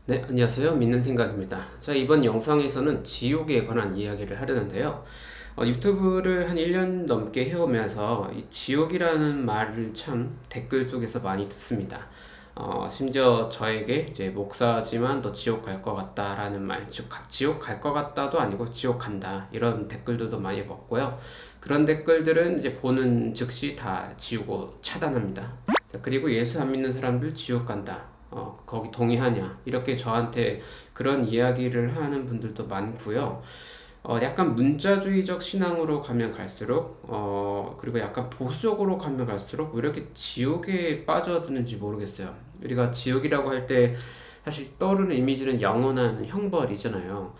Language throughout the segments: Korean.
네, 안녕하세요. 믿는 생각입니다. 자, 이번 영상에서는 지옥에 관한 이야기를 하려는데요. 유튜브를 한 1년 넘게 해오면서 이 지옥이라는 말을 참 댓글 속에서 많이 듣습니다. 심지어 저에게 이제 목사지만 너 지옥 갈 것 같다라는 말, 즉, 지옥 갈 것 같다도 아니고 지옥 간다. 이런 댓글들도 많이 봤고요. 그런 댓글들은 이제 보는 즉시 다 지우고 차단합니다. 자, 그리고 예수 안 믿는 사람들 지옥 간다. 거기 동의하냐? 이렇게 저한테 그런 이야기를 하는 분들도 많고요. 약간 문자주의적 신앙으로 가면 갈수록, 그리고 약간 보수적으로 가면 갈수록 왜 이렇게 지옥에 빠져드는지 모르겠어요. 우리가 지옥이라고 할 때 사실 떠오르는 이미지는 영원한 형벌이잖아요.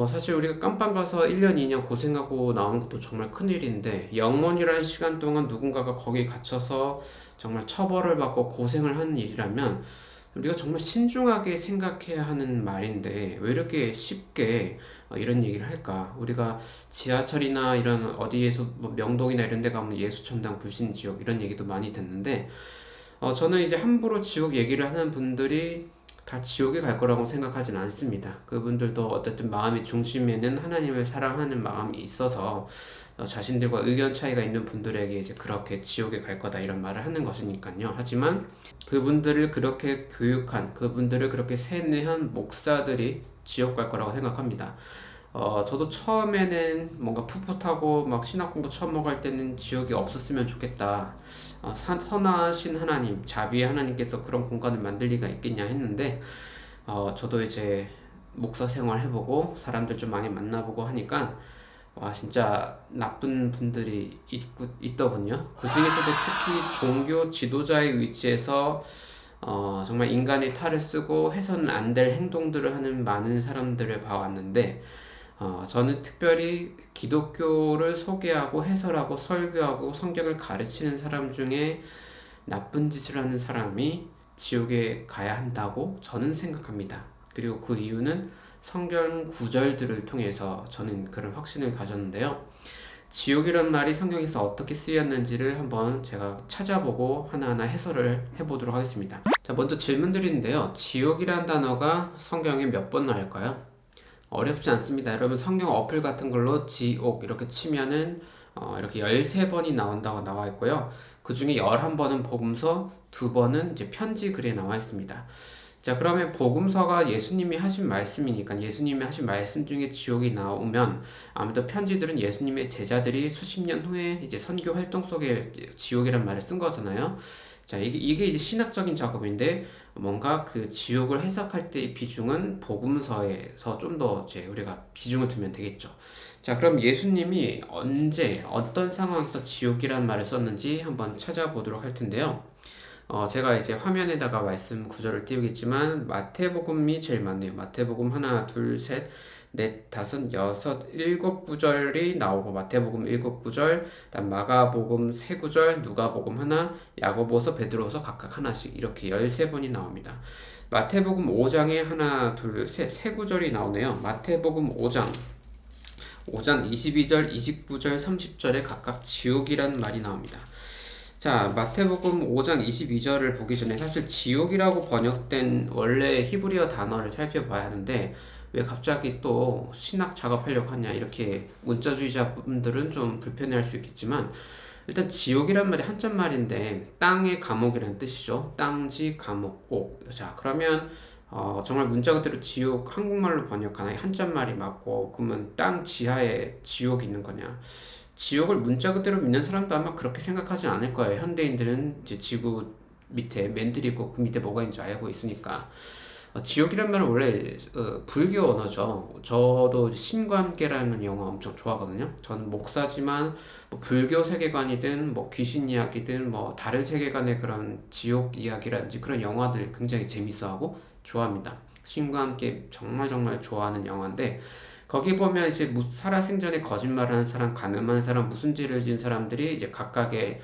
사실 우리가 깜빵 가서 1년, 2년 고생하고 나오는 것도 정말 큰일인데, 영원이라는 시간 동안 누군가가 거기 갇혀서 정말 처벌을 받고 고생을 하는 일이라면, 우리가 정말 신중하게 생각해야 하는 말인데, 왜 이렇게 쉽게 이런 얘기를 할까? 우리가 지하철이나 이런 어디에서 뭐 명동이나 이런 데 가면 예수천당, 불신지옥 이런 얘기도 많이 듣는데, 저는 이제 함부로 지옥 얘기를 하는 분들이 다 지옥에 갈 거라고 생각하진 않습니다. 그분들도 어쨌든 마음의 중심에는 하나님을 사랑하는 마음이 있어서 자신들과 의견 차이가 있는 분들에게 이제 그렇게 지옥에 갈 거다 이런 말을 하는 것이니까요. 하지만 그분들을 그렇게 교육한, 그분들을 그렇게 세뇌한 목사들이 지옥 갈 거라고 생각합니다. 저도 처음에는 뭔가 풋풋하고 막 신학 공부 처음 먹을 때는 지옥이 없었으면 좋겠다. 선하신 하나님, 자비의 하나님께서 그런 공간을 만들 리가 있겠냐 했는데, 저도 이제 목사 생활 해보고 사람들 좀 많이 만나보고 하니까 와 진짜 나쁜 분들이 있더군요. 그 중에서도 특히 종교 지도자의 위치에서 정말 인간의 탈을 쓰고 해서는 안 될 행동들을 하는 많은 사람들을 봐왔는데, 저는 특별히 기독교를 소개하고 해설하고 설교하고 성경을 가르치는 사람 중에 나쁜 짓을 하는 사람이 지옥에 가야 한다고 저는 생각합니다. 그리고 그 이유는 성경 구절들을 통해서 저는 그런 확신을 가졌는데요. 지옥이란 말이 성경에서 어떻게 쓰였는지를 한번 제가 찾아보고 하나하나 해설을 해보도록 하겠습니다. 자, 먼저 질문 드리는데요. 지옥이란 단어가 성경에 몇 번 나올까요? 어렵지 않습니다. 여러분 성경 어플 같은 걸로 지옥 이렇게 치면은 이렇게 13번이 나온다고 나와 있고요. 그 중에 11번은 복음서, 2번은 이제 편지 글에 나와 있습니다. 자, 그러면 복음서가 예수님이 하신 말씀이니까 예수님이 하신 말씀 중에 지옥이 나오면 아무래도 편지들은 예수님의 제자들이 수십 년 후에 이제 선교 활동 속에 지옥이란 말을 쓴 거잖아요. 자, 이게 이제 신학적인 작업인데 뭔가 그 지옥을 해석할 때의 비중은 복음서에서 좀 더 이제 우리가 비중을 두면 되겠죠. 자, 그럼 예수님이 언제 어떤 상황에서 지옥이란 말을 썼는지 한번 찾아보도록 할 텐데요. 제가 이제 화면에다가 말씀 구절을 띄우겠지만 마태복음이 제일 많네요. 마태복음 하나, 둘, 셋, 넷, 다섯, 여섯, 일곱 구절이 나오고 마태복음 일곱 구절, 그다음 마가복음 세 구절, 누가복음 하나, 야고보서, 베드로서 각각 하나씩 이렇게 13번이 나옵니다. 마태복음 5장에 하나, 둘, 셋, 세 구절이 나오네요. 마태복음 5장 22절, 29절, 30절에 각각 지옥이란 말이 나옵니다. 자, 마태복음 5장 22절을 보기 전에 사실 지옥이라고 번역된 원래 히브리어 단어를 살펴봐야 하는데 왜 갑자기 또 신학 작업하려고 하냐 이렇게 문자주의자분들은 좀 불편해할 수 있겠지만 일단 지옥이란 말이 한자말인데 땅의 감옥이라는 뜻이죠. 땅지 감옥 옥. 자, 그러면 정말 문자 그대로 지옥 한국말로 번역하나 한자말이 맞고 그러면 땅 지하에 지옥이 있는 거냐? 지옥을 문자 그대로 믿는 사람도 아마 그렇게 생각하지 않을 거예요. 현대인들은 이제 지구 밑에 맨들이 있고 그 밑에 뭐가 있는지 알고 있으니까. 지옥이란 말은 원래 불교 언어죠. 저도 신과 함께라는 영화 엄청 좋아하거든요. 저는 목사지만 뭐 불교 세계관이든 뭐 귀신 이야기든 뭐 다른 세계관의 그런 지옥 이야기라든지 그런 영화들 굉장히 재밌어하고 좋아합니다. 신과 함께 정말 정말 좋아하는 영화인데 거기 보면 이제 살아생전에 거짓말하는 사람, 가늠한 사람, 무슨 죄를 지은 사람들이 이제 각각의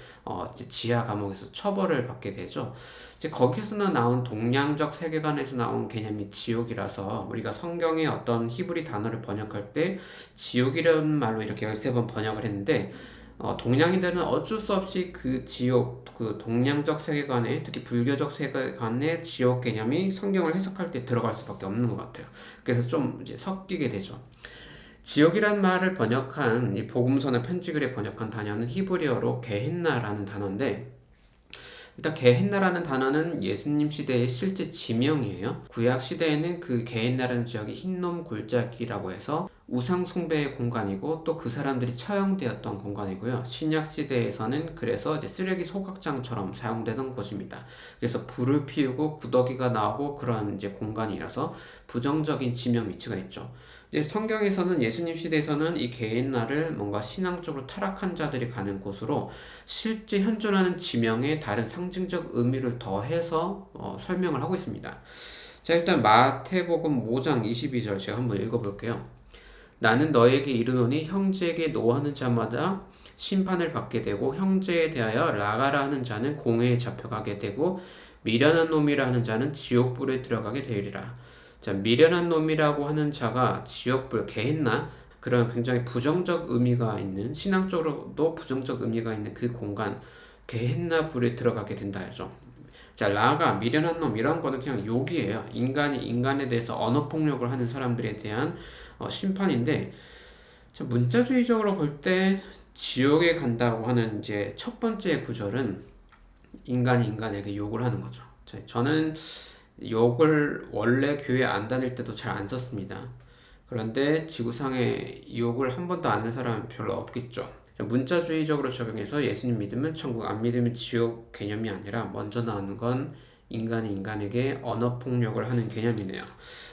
이제 지하 감옥에서 처벌을 받게 되죠. 이제 거기서 나온 동양적 세계관에서 나온 개념이 지옥이라서 우리가 성경의 어떤 히브리 단어를 번역할 때 지옥이라는 말로 이렇게 13번 번역을 했는데 동양인들은 어쩔 수 없이 그 지옥, 그 동양적 세계관에, 특히 불교적 세계관의 지옥 개념이 성경을 해석할 때 들어갈 수밖에 없는 것 같아요. 그래서 좀 이제 섞이게 되죠. 지옥이란 말을 번역한 이 복음서나 편지글에 번역한 단어는 히브리어로 게헨나라는 단어인데, 일단 게헨나라는 단어는 예수님 시대의 실제 지명이에요. 구약 시대에는 그 게헨나라는 지역이 흰놈 골짜기라고 해서 우상 숭배의 공간이고 또 그 사람들이 처형되었던 공간이고요. 신약 시대에서는 그래서 이제 쓰레기 소각장처럼 사용되던 곳입니다. 그래서 불을 피우고 구더기가 나오고 그런 이제 공간이라서 부정적인 지명 위치가 있죠. 이제 성경에서는 예수님 시대에서는 이 게헨나를 뭔가 신앙적으로 타락한 자들이 가는 곳으로 실제 현존하는 지명에 다른 상징적 의미를 더해서 설명을 하고 있습니다. 자, 일단 마태복음 5장 22절 제가 한번 읽어볼게요. 나는 너에게 이르노니 형제에게 노하는 자마다 심판을 받게 되고 형제에 대하여 라가라 하는 자는 공회에 잡혀가게 되고 미련한 놈이라 하는 자는 지옥불에 들어가게 되리라. 자, 미련한 놈이라고 하는 자가 지옥불, 게헨나, 그런 굉장히 부정적 의미가 있는, 신앙적으로도 부정적 의미가 있는 그 공간, 게헨나 불에 들어가게 된다 하죠. 자, 라가, 미련한 놈, 이런 거는 그냥 욕이에요. 인간이 인간에 대해서 언어폭력을 하는 사람들에 대한 심판인데, 자, 문자주의적으로 볼 때 지옥에 간다고 하는 이제 첫 번째 구절은 인간이 인간에게 욕을 하는 거죠. 자, 저는 욕을 원래 교회 안 다닐 때도 잘 안 썼습니다. 그런데 지구상에 욕을 한 번도 안 하는 사람은 별로 없겠죠. 문자주의적으로 적용해서 예수님 믿으면 천국, 안 믿으면 지옥 개념이 아니라 먼저 나오는 건 인간이 인간에게 언어폭력을 하는 개념이네요.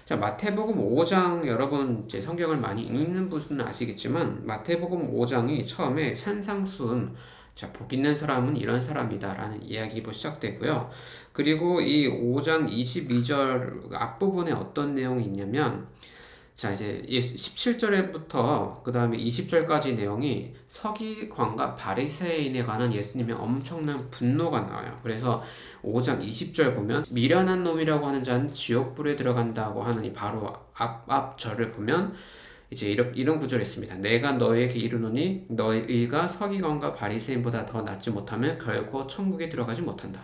자, 마태복음 5장, 여러분 이제 성경을 많이 읽는 분은 아시겠지만 마태복음 5장이 처음에 산상수훈, 자, 복 있는 사람은 이런 사람이다 라는 이야기로 시작되고요. 그리고 이 5장 22절 앞부분에 어떤 내용이 있냐면, 자, 이제 17절부터 그 다음에 20절까지 내용이 서기관과 바리새인에 관한 예수님의 엄청난 분노가 나와요. 그래서 5장 20절 보면 미련한 놈이라고 하는 자는 지옥불에 들어간다고 하는 이 바로 앞 절을 보면 이제 이런 구절이 있습니다. 내가 너에게 이르노니 너희가 서기관과 바리새인보다 더 낫지 못하면 결코 천국에 들어가지 못한다.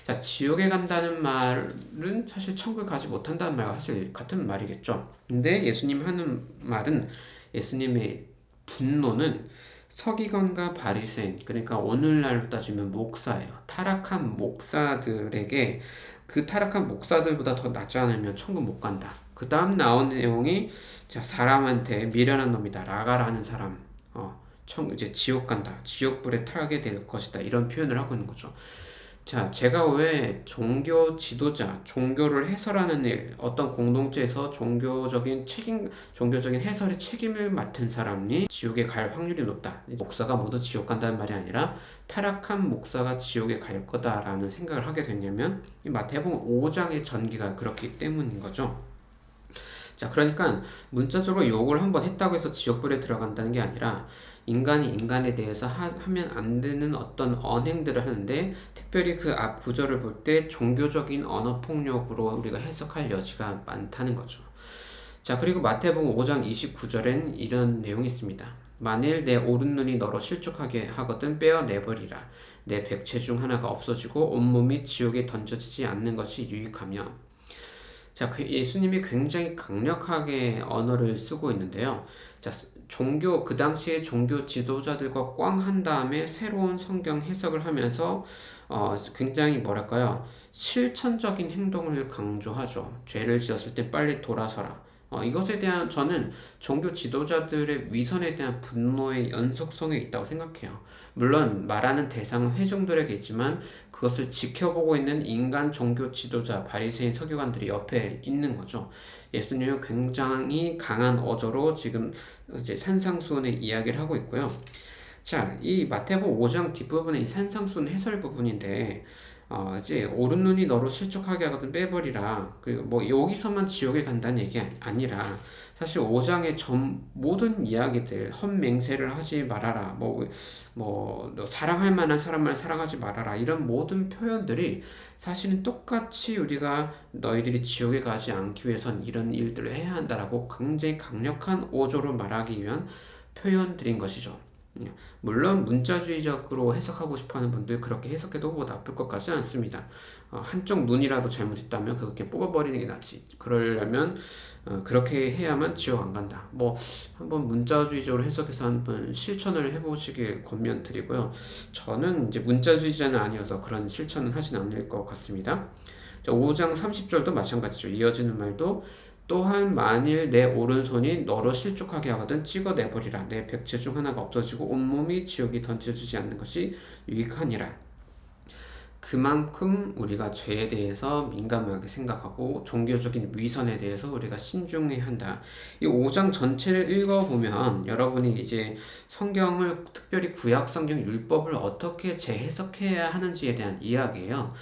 자, 지옥에 간다는 말은 사실 천국에 가지 못한다는 말과 사실 같은 말이겠죠. 근데 예수님 하는 말은, 예수님의 분노는 서기관과 바리새인, 그러니까 오늘날로 따지면 목사예요. 타락한 목사들에게, 그 타락한 목사들보다 더 낫지 않으면 천국 못 간다. 그 다음 나온 내용이, 자, 사람한테 미련한 놈이다, 라가라 하는 사람, 이제 지옥 간다, 지옥불에 타게 될 것이다, 이런 표현을 하고 있는 거죠. 자, 제가 왜 종교 지도자, 종교를 해설하는 일, 어떤 공동체에서 종교적인 해설의 책임을 맡은 사람이 지옥에 갈 확률이 높다. 목사가 모두 지옥 간다는 말이 아니라 타락한 목사가 지옥에 갈 거다라는 생각을 하게 됐냐면, 이 마태복음 5장의 전기가 그렇기 때문인 거죠. 자, 그러니까 문자적으로 욕을 한번 했다고 해서 지옥불에 들어간다는 게 아니라 인간이 인간에 대해서 하면 안 되는 어떤 언행들을 하는데, 특별히 그 앞 구절을 볼 때 종교적인 언어폭력으로 우리가 해석할 여지가 많다는 거죠. 자, 그리고 마태복음 5장 29절엔 이런 내용이 있습니다. 만일 내 오른눈이 너로 실족하게 하거든 빼어내버리라. 내 백체 중 하나가 없어지고 온몸이 지옥에 던져지지 않는 것이 유익하며. 자, 예수님이 굉장히 강력하게 언어를 쓰고 있는데요. 자, 그 당시에 종교 지도자들과 꽝 한 다음에 새로운 성경 해석을 하면서 굉장히 뭐랄까요, 실천적인 행동을 강조하죠. 죄를 지었을 때 빨리 돌아서라. 이것에 대한, 저는 종교 지도자들의 위선에 대한 분노의 연속성에 있다고 생각해요. 물론 말하는 대상은 회중들에게 있지만 그것을 지켜보고 있는 인간 종교 지도자, 바리새인 서기관들이 옆에 있는 거죠. 예수님은 굉장히 강한 어조로 지금 이제 산상수훈의 이야기를 하고 있고요. 자, 이 마태복음 5장 뒷부분에 이 산상수훈 해설 부분인데, 이제 오른 눈이 너로 실족하게 하거든 빼버리라. 뭐 여기서만 지옥에 간다는 얘기 아니라 사실 5장의 모든 이야기들, 헛맹세를 하지 말아라, 너 사랑할 만한 사람만 사랑하지 말아라, 이런 모든 표현들이 사실은 똑같이 우리가 너희들이 지옥에 가지 않기 위해선 이런 일들을 해야 한다라고 굉장히 강력한 어조로 말하기 위한 표현들인 것이죠. 물론 문자주의적으로 해석하고 싶어하는 분들 그렇게 해석해도 뭐 나쁠 것 같지는 않습니다. 한쪽 눈이라도 잘못했다면 그렇게 뽑아버리는 게 낫지. 그러려면 그렇게 해야만 지옥 안 간다. 뭐 한번 문자주의적으로 해석해서 한번 실천을 해보시길 권면드리고요. 저는 이제 문자주의자는 아니어서 그런 실천은 하진 않을 것 같습니다. 5장 30절도 마찬가지죠. 이어지는 말도 또한 만일 내 오른손이 너로 실족하게 하거든 찍어내버리라. 내 백체 중 하나가 없어지고 온몸이 지옥에 던져지지 않는 것이 유익하니라. 그만큼 우리가 죄에 대해서 민감하게 생각하고 종교적인 위선에 대해서 우리가 신중해야 한다. 이 5장 전체를 읽어보면 여러분이 이제 성경을 특별히 구약 성경 율법을 어떻게 재해석해야 하는지에 대한 이야기예요.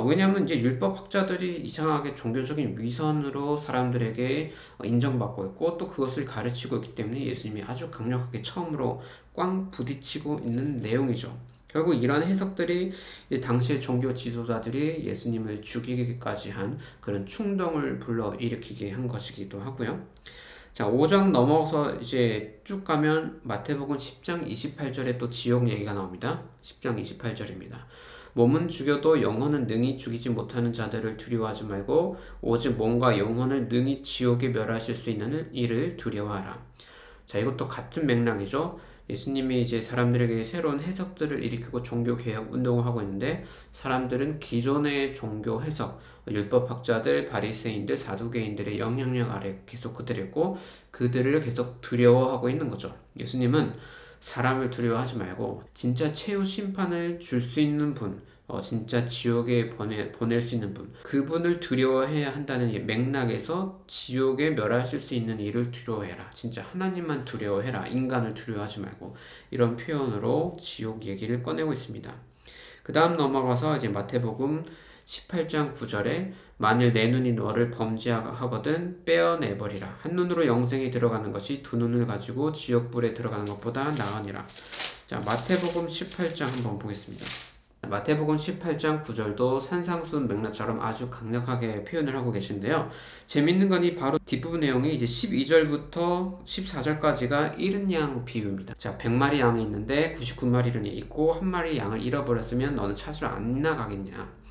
왜냐하면 이제 율법 학자들이 이상하게 종교적인 위선으로 사람들에게 인정받고 있고 또 그것을 가르치고 있기 때문에 예수님이 아주 강력하게 처음으로 꽝 부딪히고 있는 내용이죠. 결국 이런 해석들이 당시의 종교 지도자들이 예수님을 죽이기까지 한 그런 충동을 불러일으키게 한 것이기도 하고요. 자, 5장 넘어서 이제 쭉 가면 마태복음 10장 28절에 또 지옥 얘기가 나옵니다. 10장 28절입니다. 몸은 죽여도 영혼은 능히 죽이지 못하는 자들을 두려워하지 말고 오직 몸과 영혼을 능히 지옥에 멸하실 수 있는 이를 두려워하라. 자, 이것도 같은 맥락이죠. 예수님이 이제 사람들에게 새로운 해석들을 일으키고 종교개혁 운동을 하고 있는데 사람들은 기존의 종교 해석, 율법학자들, 바리새인들, 사두개인들의 영향력 아래 계속 그들이 있고 그들을 계속 두려워하고 있는 거죠. 예수님은 사람을 두려워하지 말고 진짜 최후 심판을 줄 수 있는 분, 진짜 지옥에 보낼 수 있는 분, 그분을 두려워해야 한다는 맥락에서 지옥에 멸하실 수 있는 일을 두려워해라. 진짜 하나님만 두려워해라. 인간을 두려워하지 말고 이런 표현으로 지옥 얘기를 꺼내고 있습니다. 그 다음 넘어가서 이제 마태복음 18장 9절에 만일 내 눈이 너를 범죄하거든 빼어내버리라. 한 눈으로 영생에 들어가는 것이 두 눈을 가지고 지옥불에 들어가는 것보다 나으니라. 자, 마태복음 18장 한번 보겠습니다. 마태복음 18장 9절도 산상수훈 맥락처럼 아주 강력하게 표현을 하고 계신데요. 재밌는 건 이 바로 뒷부분 내용이 이제 12절부터 14절까지가 잃은 양 비유입니다. 자, 100마리 양이 있는데 99마리는 있고 한 마리 양을 잃어버렸으면 너는 찾으러 안 나가겠냐.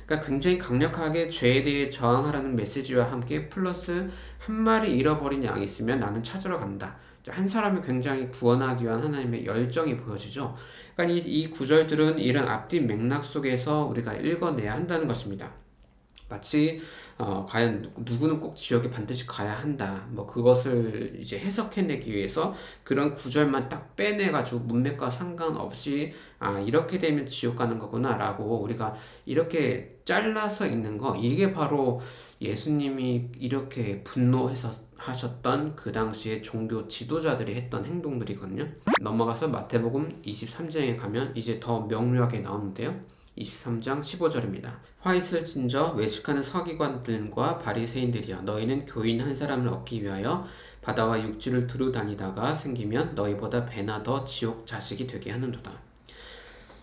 그러니까 굉장히 강력하게 죄에 대해 저항하라는 메시지와 함께 플러스 한 마리 잃어버린 양이 있으면 나는 찾으러 간다. 한 사람을 굉장히 구원하기 위한 하나님의 열정이 보여지죠. 그러니까 이 구절들은 이런 앞뒤 맥락 속에서 우리가 읽어내야 한다는 것입니다. 마치 과연 누구는 꼭 지옥에 반드시 가야 한다. 뭐 그것을 이제 해석해내기 위해서 그런 구절만 딱 빼내가지고 문맥과 상관없이 이렇게 되면 지옥 가는 거구나라고 우리가 이렇게 잘라서 읽는 거, 이게 바로 예수님이 이렇게 분노해서 하셨던 그 당시에 종교 지도자들이 했던 행동들이거든요. 넘어가서 마태복음 23장에 가면 이제 더 명료하게 나오는데요. 23장 15절입니다. 화 있을 진저 외식하는 서기관들과 바리새인들이여 너희는 교인 한 사람을 얻기 위하여 바다와 육지를 두루 다니다가 생기면 너희보다 배나 더 지옥 자식이 되게 하는도다.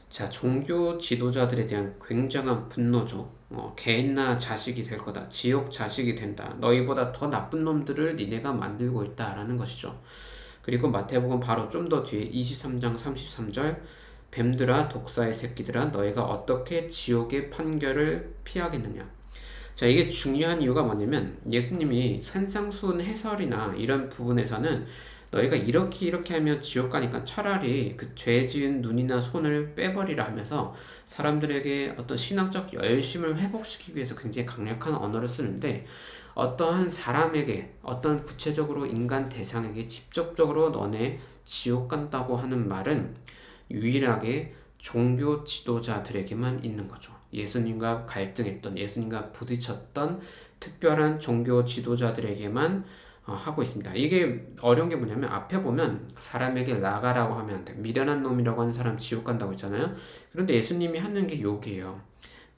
자, 종교 지도자들에 대한 굉장한 분노죠. 개나 자식이 될 거다. 지옥 자식이 된다. 너희보다 더 나쁜 놈들을 니네가 만들고 있다라는 것이죠. 그리고 마태복음 바로 좀 더 뒤에 23장 33절 뱀들아 독사의 새끼들아 너희가 어떻게 지옥의 판결을 피하겠느냐. 자, 이게 중요한 이유가 뭐냐면 예수님이 산상수훈 해설이나 이런 부분에서는 너희가 이렇게 하면 지옥 가니까 차라리 그 죄 지은 눈이나 손을 빼버리라 하면서 사람들에게 어떤 신앙적 열심을 회복시키기 위해서 굉장히 강력한 언어를 쓰는데 어떠한 사람에게 어떤 구체적으로 인간 대상에게 직접적으로 너네 지옥 간다고 하는 말은 유일하게 종교 지도자들에게만 있는 거죠. 예수님과 갈등했던, 예수님과 부딪혔던 특별한 종교 지도자들에게만 하고 있습니다. 이게 어려운 게 뭐냐면 앞에 보면 사람에게 나가라고 하면 안 돼. 미련한 놈이라고 하는 사람 지옥 간다고 했잖아요. 그런데 예수님이 하는 게 욕이에요.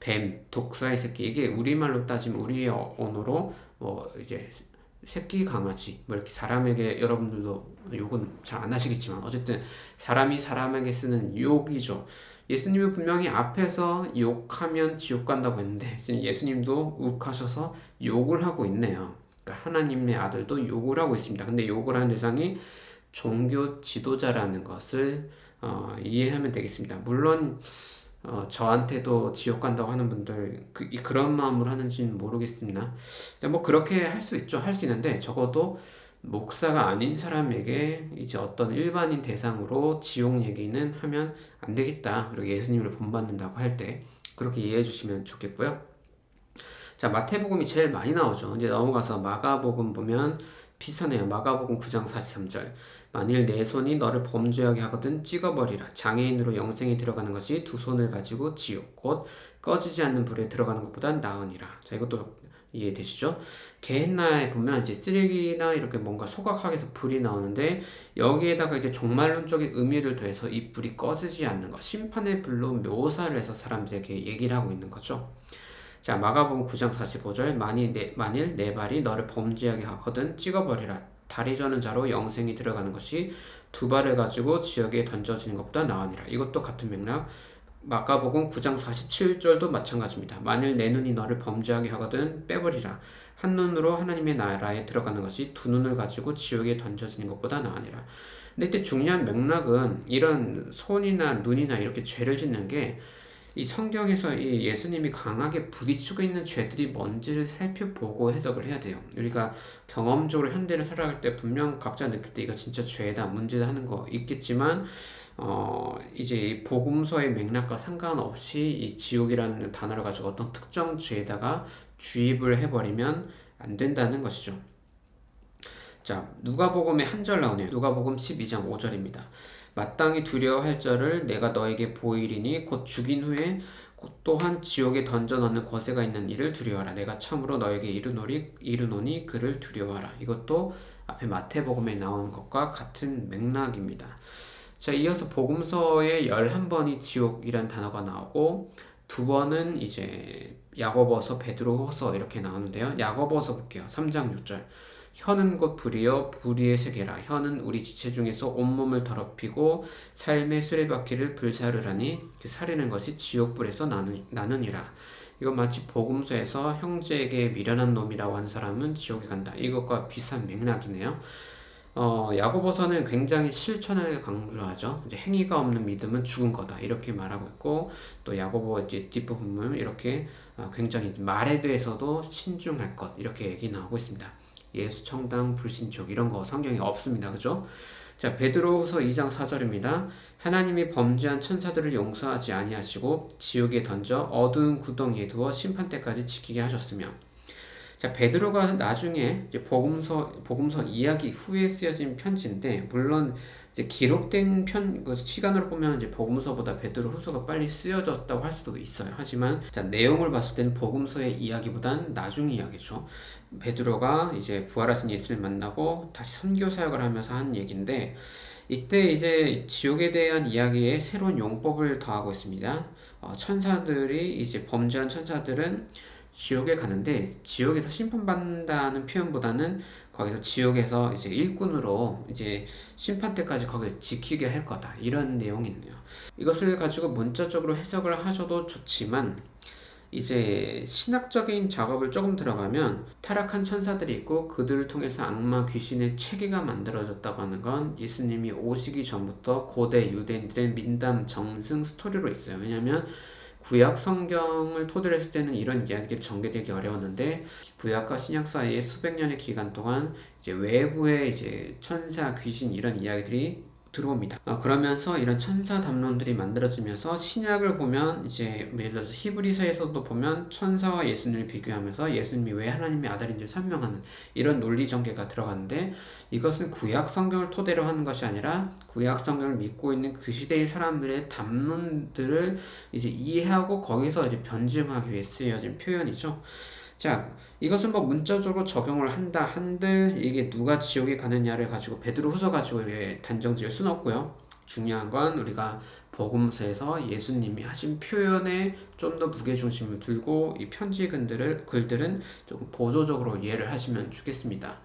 뱀, 독사의 새끼. 이게 우리말로 따지면 우리의 언어로 뭐 이제 새끼 강아지 뭐 이렇게 사람에게 여러분들도 욕은 잘 안 하시겠지만 어쨌든 사람이 사람에게 쓰는 욕이죠. 예수님은 분명히 앞에서 욕하면 지옥 간다고 했는데 지금 예수님도 욱하셔서 욕을 하고 있네요. 그러니까 하나님의 아들도 욕을 하고 있습니다. 근데 욕을 하는 대상이 종교 지도자라는 것을 이해하면 되겠습니다. 물론 저한테도 지옥 간다고 하는 분들 그런 마음으로 하는지는 모르겠습니다. 뭐 그렇게 할 수 있죠. 할 수 있는데 적어도 목사가 아닌 사람에게 이제 어떤 일반인 대상으로 지옥 얘기는 하면 안 되겠다. 그리고 예수님을 본받는다고 할 때 그렇게 이해해 주시면 좋겠고요. 자, 마태복음이 제일 많이 나오죠. 이제 넘어가서 마가복음 보면 비슷하네요. 마가복음 9장 43절. 만일 내 손이 너를 범죄하게 하거든 찍어버리라. 장애인으로 영생에 들어가는 것이 두 손을 가지고 지옥 곧 꺼지지 않는 불에 들어가는 것보다 나으니라. 자, 이것도 이해되시죠? 게헨나에 보면 이제 쓰레기나 이렇게 뭔가 소각하게 해서 불이 나오는데 여기에다가 이제 종말론적인 의미를 더해서 이 불이 꺼지지 않는 것, 심판의 불로 묘사를 해서 사람들에게 얘기를 하고 있는 거죠. 자, 마가복음 9장 45절. 만일 내 발이 너를 범죄하게 하거든 찍어버리라. 다리 저는 자로 영생이 들어가는 것이 두 발을 가지고 지옥에 던져지는 것보다 나으니라. 이것도 같은 맥락. 마가복음 9장 47절도 마찬가지입니다. 만일 내 눈이 너를 범죄하게 하거든 빼버리라. 한 눈으로 하나님의 나라에 들어가는 것이 두 눈을 가지고 지옥에 던져지는 것보다 나으니라. 근데 이때 중요한 맥락은 이런 손이나 눈이나 이렇게 죄를 짓는 게 이 성경에서 이 예수님이 강하게 부딪히고 있는 죄들이 뭔지를 살펴보고 해석을 해야 돼요. 우리가 경험적으로 현대를 살아갈 때 분명 각자 느낄 때 이거 진짜 죄다, 문제다 하는 거 있겠지만, 이제 이 복음서의 맥락과 상관없이 이 지옥이라는 단어를 가지고 어떤 특정 죄에다가 주입을 해버리면 안 된다는 것이죠. 자, 누가복음에 한 절 나오네요. 누가복음 12장 5절입니다. 마땅히 두려워할 자를 내가 너에게 보이리니 곧 죽인 후에 또한 지옥에 던져 넣는 권세가 있는 이를 두려워하라. 내가 참으로 너에게 이르노니 그를 두려워하라. 이것도 앞에 마태복음에 나온 것과 같은 맥락입니다. 자, 이어서 복음서에 11번이 지옥이란 단어가 나오고 두 번은 이제 야고보서, 베드로후서 이렇게 나오는데요. 야고보서 볼게요. 3장 6절. 혀는 곧 불이요 불의의 세계라. 혀는 우리 지체 중에서 온몸을 더럽히고 삶의 수레바퀴를 불사르라니 그 사르는 것이 지옥불에서 나느니라. 이건 마치 복음서에서 형제에게 미련한 놈이라고 한 사람은 지옥에 간다. 이것과 비슷한 맥락이네요. 야고보서는 굉장히 실천을 강조하죠. 이제 행위가 없는 믿음은 죽은 거다 이렇게 말하고 있고, 또 야고보 이제 뒷부분은 이렇게 굉장히 말에 대해서도 신중할 것 이렇게 얘기 나오고 있습니다. 예수 청당 불신족 이런 거 성경에 없습니다. 그죠? 자, 베드로후서 2장 4절입니다. 하나님이 범죄한 천사들을 용서하지 아니하시고 지옥에 던져 어두운 구덩이에 두어 심판 때까지 지키게 하셨으며. 자, 베드로가 나중에 이제 복음서 이야기 후에 쓰여진 편지인데, 물론 이제 기록된 그 시간으로 보면 이제 복음서보다 베드로후서가 빨리 쓰여졌다고 할 수도 있어요. 하지만 자, 내용을 봤을 때는 복음서의 이야기보단 나중 이야기죠. 베드로가 이제 부활하신 예수를 만나고 다시 선교 사역을 하면서 한 얘기인데, 이때 이제 지옥에 대한 이야기에 새로운 용법을 더하고 있습니다. 천사들이 이제 범죄한 천사들은 지옥에 가는데 지옥에서 심판받는다는 표현보다는 거기서 지옥에서 이제 일꾼으로 이제 심판 때까지 거기를 지키게 할 거다 이런 내용이 있네요. 이것을 가지고 문자적으로 해석을 하셔도 좋지만 이제 신학적인 작업을 조금 들어가면 타락한 천사들이 있고 그들을 통해서 악마 귀신의 체계가 만들어졌다고 하는 건 예수님이 오시기 전부터 고대 유대인들의 민담 정승 스토리로 있어요. 왜냐하면 구약 성경을 토대로 했을 때는 이런 이야기들이 전개되기 어려웠는데 구약과 신약 사이에 수백 년의 기간 동안 이제 외부의 이제 천사, 귀신 이런 이야기들이 들어옵니다. 그러면서 이런 천사 담론들이 만들어지면서 신약을 보면 이제 예를 들어서 히브리서에서도 보면 천사와 예수님을 비교하면서 예수님이 왜 하나님의 아들인지 설명하는 이런 논리 전개가 들어가는데, 이것은 구약 성경을 토대로 하는 것이 아니라 구약 성경을 믿고 있는 그 시대의 사람들의 담론들을 이제 이해하고 거기서 이제 변증하기 위해 쓰여진 표현이죠. 자, 이것은 뭐 문자적으로 적용을 한다 한들 이게 누가 지옥에 가느냐를 가지고 베드로후서 가지고 단정 지을 수는 없고요. 중요한 건 우리가 복음서에서 예수님이 하신 표현에 좀 더 무게중심을 두고 이 편지 글들은 조금 보조적으로 이해를 하시면 좋겠습니다.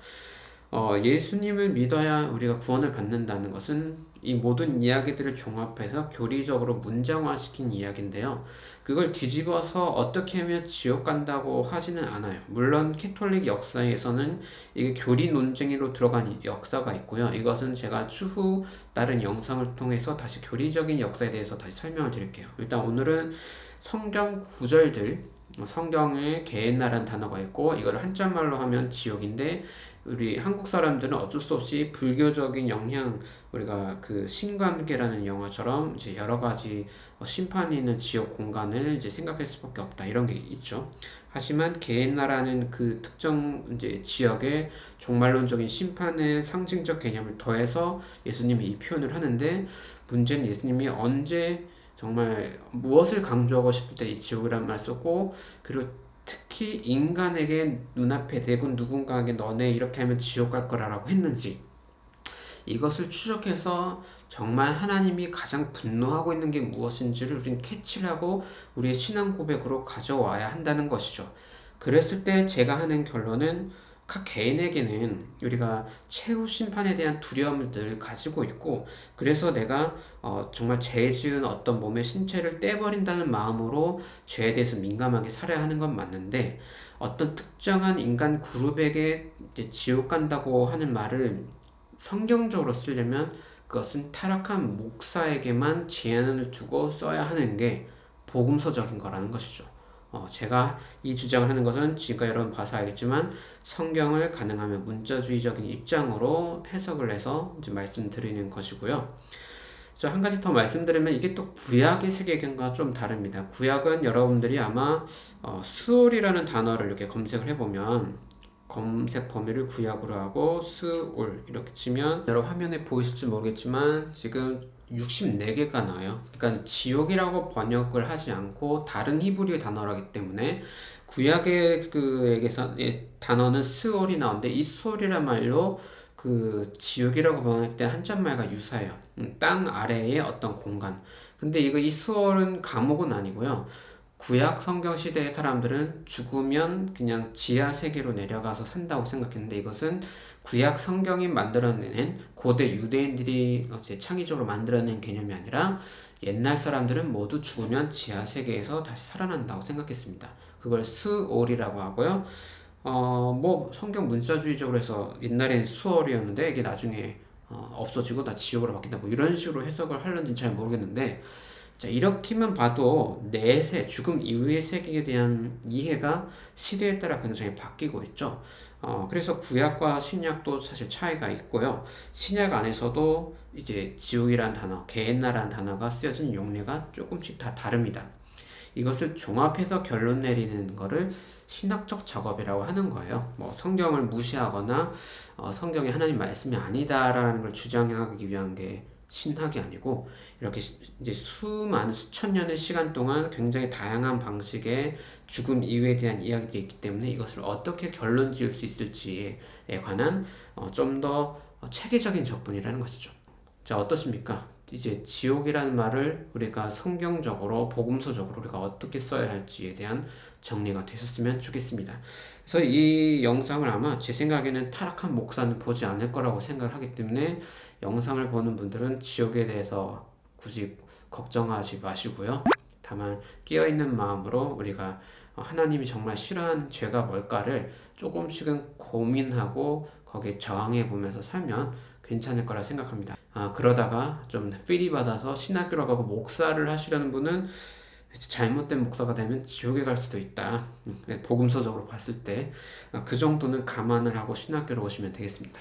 예수님을 믿어야 우리가 구원을 받는다는 것은 이 모든 이야기들을 종합해서 교리적으로 문장화시킨 이야기인데요. 그걸 뒤집어서 어떻게 하면 지옥 간다고 하지는 않아요. 물론 캐톨릭 역사에서는 이게 교리 논쟁으로 들어간 역사가 있고요. 이것은 제가 추후 다른 영상을 통해서 다시 교리적인 역사에 대해서 다시 설명을 드릴게요. 일단 오늘은 성경 구절들, 성경에 개인나라는 단어가 있고 이걸 한자말로 하면 지옥인데, 우리 한국 사람들은 어쩔 수 없이 불교적인 영향, 우리가 그 신관계라는 영화처럼 이제 여러 가지 심판이 있는 지옥 공간을 이제 생각할 수밖에 없다, 이런 게 있죠. 하지만 개인나라는 그 특정 이제 지역에 종말론적인 심판의 상징적 개념을 더해서 예수님이 이 표현을 하는데, 문제는 예수님이 언제 정말 무엇을 강조하고 싶을 때 이 지옥이란 말 썼고, 그리고 특히 인간에게 눈앞에 대고 누군가에게 너네 이렇게 하면 지옥 갈 거라고 했는지, 이것을 추적해서 정말 하나님이 가장 분노하고 있는 게 무엇인지를 우린 캐치를 하고 우리의 신앙 고백으로 가져와야 한다는 것이죠. 그랬을 때 제가 하는 결론은, 각 개인에게는 우리가 최후 심판에 대한 두려움을 늘 가지고 있고, 그래서 내가 정말 죄 지은 어떤 몸의 신체를 떼버린다는 마음으로 죄에 대해서 민감하게 살아야 하는 건 맞는데, 어떤 특정한 인간 그룹에게 이제 지옥 간다고 하는 말을 성경적으로 쓰려면 그것은 타락한 목사에게만 제한을 두고 써야 하는 게 복음서적인 거라는 것이죠. 제가 이 주장을 하는 것은 지금까지 여러분 봐서 알겠지만 성경을 가능하면 문자주의적인 입장으로 해석을 해서 이제 말씀드리는 것이고요. 한 가지 더 말씀드리면, 이게 또 구약의 세계관과 좀 다릅니다. 구약은 여러분들이 아마 수올이라는 단어를 이렇게 검색을 해보면, 검색 범위를 구약으로 하고 수올 이렇게 치면 여러분 화면에 보이실지 모르겠지만 지금 64개가 나와요. 그러니까 지옥이라고 번역을 하지 않고 다른 히브리어 단어라기 때문에 구약의 그에게서 단어는 스올이 나오는데, 이 스올이란 말로 그 지옥이라고 번역된 한자말과 유사해요. 땅 아래의 어떤 공간. 근데 이 스올은 감옥은 아니고요. 구약 성경 시대의 사람들은 죽으면 그냥 지하 세계로 내려가서 산다고 생각했는데, 이것은 구약 성경이 만들어낸, 고대 유대인들이 창의적으로 만들어낸 개념이 아니라 옛날 사람들은 모두 죽으면 지하 세계에서 다시 살아난다고 생각했습니다. 그걸 스올이라고 하고요. 뭐 성경 문자주의적으로 해서 옛날엔 수월이었는데 이게 나중에 없어지고 다 지옥으로 바뀐다, 뭐 이런 식으로 해석을 하는지는 잘 모르겠는데, 자, 이렇게만 봐도 내세, 죽음 이후의 세계에 대한 이해가 시대에 따라 굉장히 바뀌고 있죠. 그래서 구약과 신약도 사실 차이가 있고요. 신약 안에서도 이제 지옥이란 단어, 게헨나라는 단어가 쓰여진 용례가 조금씩 다 다릅니다. 이것을 종합해서 결론 내리는 거를 신학적 작업이라고 하는 거예요. 뭐 성경을 무시하거나 성경이 하나님 말씀이 아니다라는 걸 주장하기 위한 게 신학이 아니고, 이렇게 이제 수많은 수천 년의 시간 동안 굉장히 다양한 방식의 죽음 이후에 대한 이야기들이 있기 때문에 이것을 어떻게 결론 지을 수 있을지에 관한 좀 더 체계적인 접근이라는 것이죠. 자, 어떻습니까? 이제 지옥이라는 말을 우리가 성경적으로, 복음서적으로 우리가 어떻게 써야 할지에 대한 정리가 되셨으면 좋겠습니다. 그래서 이 영상을 아마 제 생각에는 타락한 목사는 보지 않을 거라고 생각을 하기 때문에, 영상을 보는 분들은 지옥에 대해서 굳이 걱정하지 마시고요. 다만 깨어있는 마음으로 우리가 하나님이 정말 싫어하는 죄가 뭘까를 조금씩은 고민하고 거기에 저항해 보면서 살면 괜찮을 거라 생각합니다. 그러다가 좀 필이 받아서 신학교로 가고 목사를 하시려는 분은 잘못된 목사가 되면 지옥에 갈 수도 있다. 복음서적으로 봤을 때 그 정도는 감안을 하고 신학교로 오시면 되겠습니다.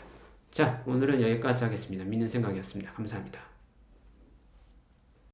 자, 오늘은 여기까지 하겠습니다. 믿는 생각이었습니다. 감사합니다.